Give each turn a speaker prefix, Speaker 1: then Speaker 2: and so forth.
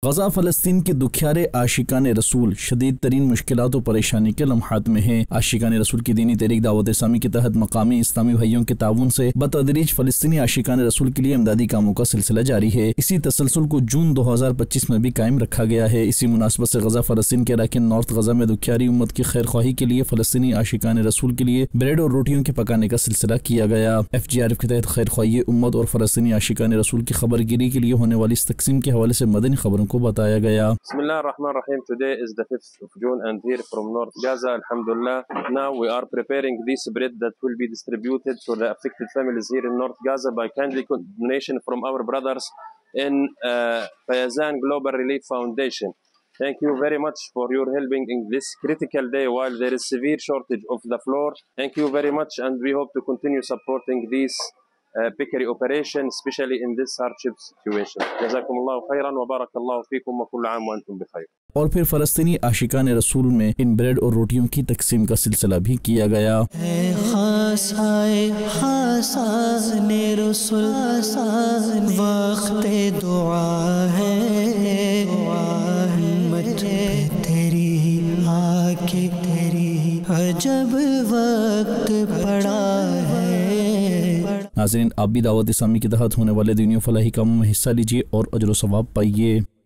Speaker 1: गजा फ़लस्तीन के दुखियारे आशिकान रसूल शदीद तरीन मुश्किलात और परेशानी के लम्हात में है। आशिकान रसूल की दीनी तहरीक दावत इस्लामी के तहत मकामी इस्लामी भाइयों के ताउन से बतदरीज फ़लस्तीनी आशिकान रसूल के लिए इमदादी कामों का सिलसिला जारी है। इसी तसलसल को जून 2025 में भी कायम रखा गया है। इसी मुनासबत से गजा फ़लस्तीन के अराकीन नॉर्थ गजा में दुखियारी उम्मत की खैर ख्वाही के लिए फ़लस्तीनी आशिकान रसूल के लिए ब्रेड और रोटियों के पकाने का सिलसिला किया गया। FGRF के तहत खैर ख्वाही उम्मत और फ़लस्तीनी आशिकान रसूल की खबरगिरी के लिए होने वाली इस तकसीम के हवाले से मदनी खबरों को बताया गया।
Speaker 2: Bismillahirrahmanirrahim. Today is the 5th of June and here from North Gaza, Alhamdulillah, now we are preparing this bread that will be distributed to the affected families here in North Gaza by kindly donation from our brothers in Fayazan Global Relief Foundation. Thank you very much for your helping in this critical day while there is severe shortage of the flour. Thank you very much and we hope to continue supporting this bakery operation, especially in this hardship situation. Jazakumullahu khairan wa barakallahu feekum wa kullu aam wa antum bi khair.
Speaker 1: और फिर फ़लस्तीनी आशिकान रसूल में इन bread और रोटियों की तकसीम का सिलसिला भी किया गया।
Speaker 3: जब वक्त पड़ा है।
Speaker 1: नाज़रीन, आप भी दावत इस्लामी के तहत होने वाले दीनी फलाही कामों में हिस्सा लीजिए और अजर व सवाब पाइए।